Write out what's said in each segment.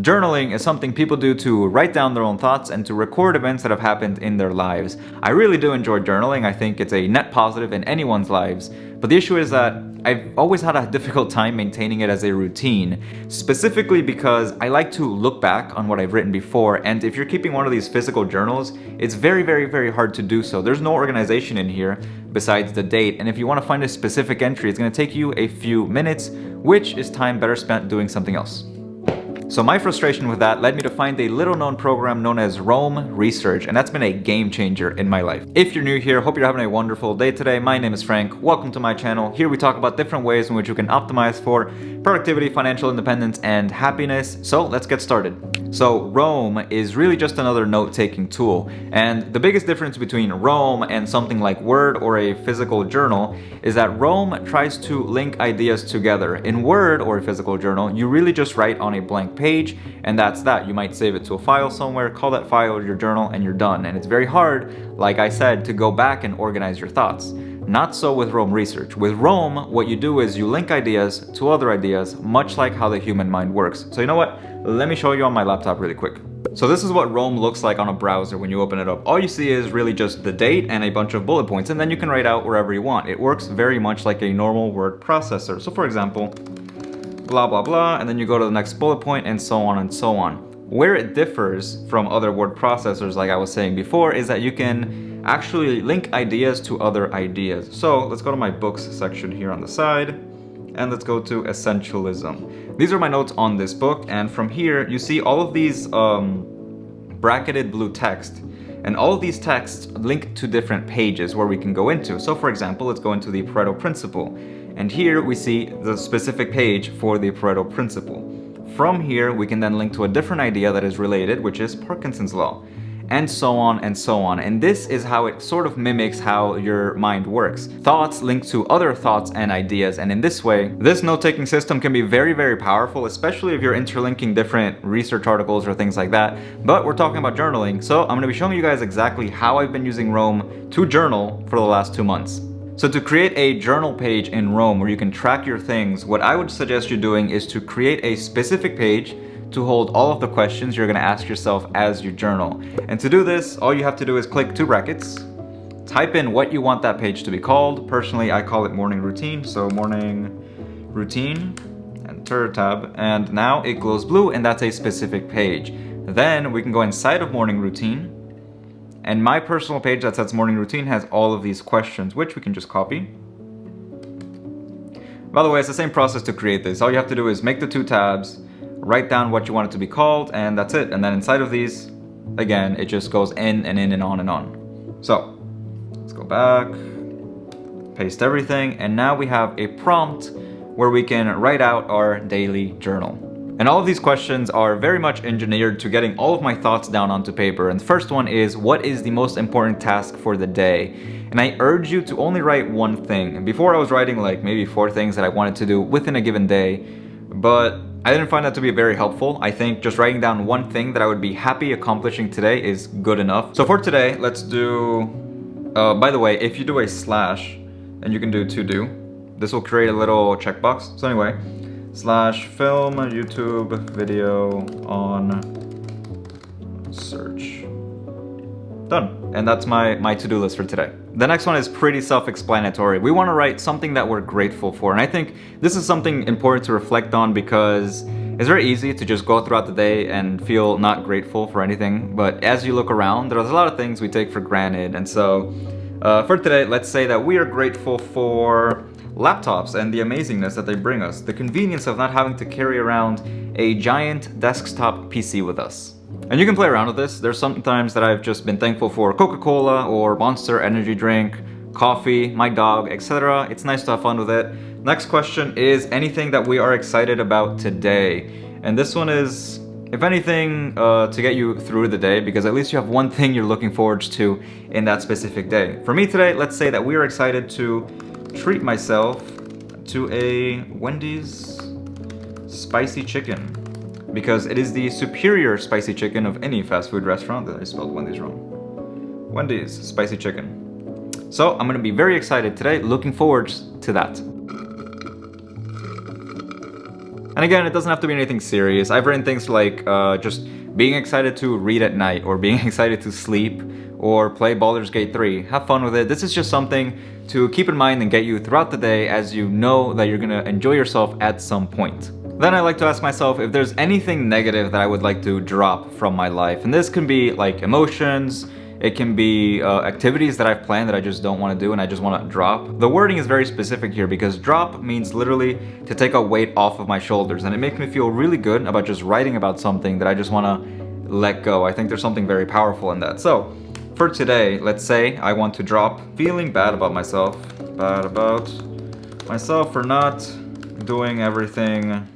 Journaling is something people do to write down their own thoughts and to record events that have happened in their lives. I really do enjoy journaling. I think it's a net positive in anyone's lives. But the issue is that I've always had a difficult time maintaining it as a routine, specifically because I like to look back on what I've written before, and if you're keeping one of these physical journals, it's very hard to do so. There's no organization in here besides the date, and if you want to find a specific entry, it's going to take you a few minutes, which is time better spent doing something else. So my frustration with that led me to find a little known program known as Roam Research, and that's been a game changer in my life. If you're new here, hope you're having a wonderful day today. My name is Frank. Welcome to my channel. Here we talk about different ways in which you can optimize for productivity, financial independence, and happiness. So let's get started. So Roam is really just another note-taking tool, and the biggest difference between Roam and something like Word or a physical journal is that Roam tries to link ideas together. In Word or a physical journal, you really just write on a blank page, and that's that. You might save it to a file somewhere, call that file your journal, and you're done. And it's very hard, like I said, to go back and organize your thoughts. Not so with Roam Research. With Roam, what you do is you link ideas to other ideas, much like how the human mind works. So you know what? Let me show you on my laptop really quick. So this is what Roam looks like on a browser when you open it up. All you see is really just the date and a bunch of bullet points, and then you can write out wherever you want. It works very much like a normal word processor. So for example, blah blah blah, and then you go to the next bullet point, and so on and so on. Where it differs from other word processors, like I was saying before, is that you can actually link ideas to other ideas. So let's go to my books section here on the side, and let's go to Essentialism. These are my notes on this book, and from here you see all of these bracketed blue text, and all of these texts link to different pages where we can go into. So for example, let's go into the Pareto Principle, and here we see the specific page for the Pareto Principle. From here we can then link to a different idea that is related, which is Parkinson's Law, and so on and so on. And this is how it sort of mimics how your mind works. Thoughts link to other thoughts and ideas, and in this way, this note-taking system can be very powerful, especially if you're interlinking different research articles or things like that. But we're talking about journaling, so I'm going to be showing you guys exactly how I've been using Roam to journal for the last 2 months. So to create a journal page in Roam where you can track your things, what I would suggest you doing is to create a specific page to hold all of the questions you're going to ask yourself as you journal. And to do this, all you have to do is click 2 brackets, type in what you want that page to be called. Personally, I call it morning routine, so morning routine, enter tab, and now it glows blue, and that's a specific page. Then we can go inside of morning routine, and my personal page that says morning routine has all of these questions, which we can just copy. By the way, it's the same process to create this. All you have to do is make the 2 tabs, write down what you want it to be called, and that's it. And then inside of these, again, it just goes in and on and on. So let's go back, paste everything, and now we have a prompt where we can write out our daily journal. And all of these questions are very much engineered to getting all of my thoughts down onto paper. And the first one is, what is the most important task for the day? And I urge you to only write one thing. And before I was writing like maybe 4 things that I wanted to do within a given day, but I didn't find that to be very helpful. I think just writing down one thing that I would be happy accomplishing today is good enough. So for today, let's do, by the way, if you do a slash, and you can do to do, this will create a little checkbox. So anyway, slash film YouTube video on search. Done. And that's my to-do list for today. The next one is pretty self-explanatory. We want to write something that we're grateful for. And I think this is something important to reflect on because it's very easy to just go throughout the day and feel not grateful for anything. But as you look around, there's a lot of things we take for granted. And so for today, let's say that we are grateful for laptops and the amazingness that they bring us. The convenience of not having to carry around a giant desktop PC with us. And you can play around with this. There's sometimes that I've just been thankful for Coca-Cola or Monster energy drink, coffee, my dog, etc. It's nice to have fun with it. Next question is anything that we are excited about today. And this one is, if anything, to get you through the day, because at least you have one thing you're looking forward to in that specific day. For me today, let's say that we are excited to treat myself to a Wendy's spicy chicken, because it is the superior spicy chicken of any fast food restaurant. I spelled Wendy's wrong. Wendy's spicy chicken. So I'm gonna be very excited today, looking forward to that. And again, it doesn't have to be anything serious. I've written things like just being excited to read at night, or being excited to sleep, or play Baldur's Gate 3. Have fun with it. This is just something to keep in mind and get you throughout the day, as you know that you're gonna enjoy yourself at some point. Then I like to ask myself if there's anything negative that I would like to drop from my life. And this can be like emotions, it can be activities that I've planned that I just don't want to do and I just want to drop. The wording is very specific here because drop means literally to take a weight off of my shoulders, and it makes me feel really good about just writing about something that I just want to let go. I think there's something very powerful in that. So for today, let's say I want to drop feeling bad about myself for not doing everything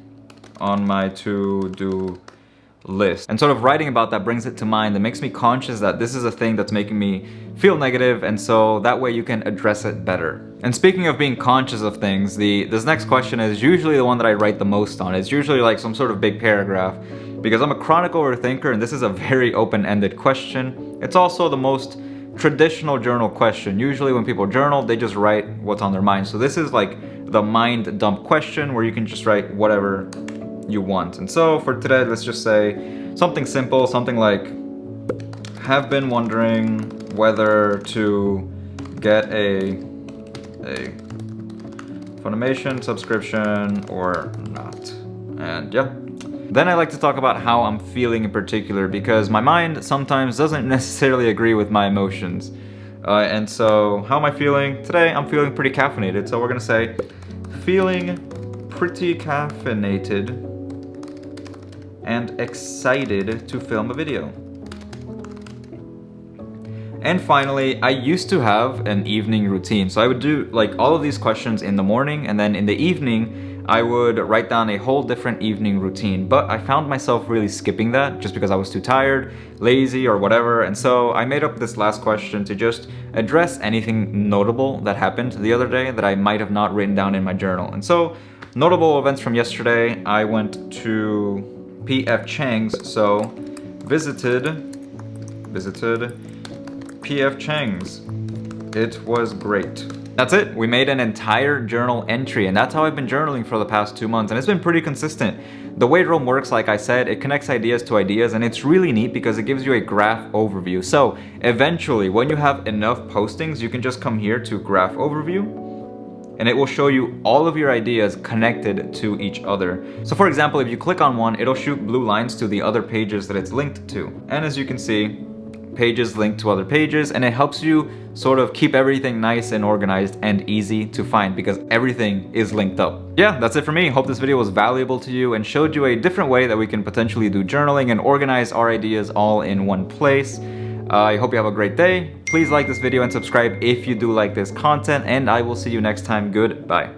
on my to-do list. And sort of writing about that brings it to mind and makes me conscious that this is a thing that's making me feel negative, and so that way you can address it better. And speaking of being conscious of things, this next question is usually the one that I write the most on. It's usually like some sort of big paragraph because I'm a chronic overthinker and this is a very open-ended question. It's also the most traditional journal question. Usually when people journal, they just write what's on their mind. So this is like the mind dump question where you can just write whatever you want. And so for today, let's just say something simple, something like, have been wondering whether to get a Funimation subscription or not. And yeah. Then I like to talk about how I'm feeling in particular, because my mind sometimes doesn't necessarily agree with my emotions. And so how am I feeling? Today I'm feeling pretty caffeinated, so we're gonna say feeling pretty caffeinated and excited to film a video. And finally, I used to have an evening routine. So I would do like all of these questions in the morning, and then in the evening, I would write down a whole different evening routine. But I found myself really skipping that just because I was too tired, lazy, or whatever. And so I made up this last question to just address anything notable that happened the other day that I might have not written down in my journal. And so, notable events from yesterday, I went to P.F. Chang's, so visited P.F. Chang's. It was great. That's it. We made an entire journal entry, and that's how I've been journaling for the past 2 months, and it's been pretty consistent. The way Roam works, like I said, it connects ideas to ideas, and it's really neat because it gives you a graph overview. So eventually, when you have enough postings, you can just come here to graph overview, and it will show you all of your ideas connected to each other. So for example, if you click on one, it'll shoot blue lines to the other pages that it's linked to. And as you can see, pages link to other pages, and it helps you sort of keep everything nice and organized and easy to find because everything is linked up. Yeah, that's it for me. Hope this video was valuable to you and showed you a different way that we can potentially do journaling and organize our ideas all in one place. I hope you have a great day. Please like this video and subscribe if you do like this content, and I will see you next time. Goodbye.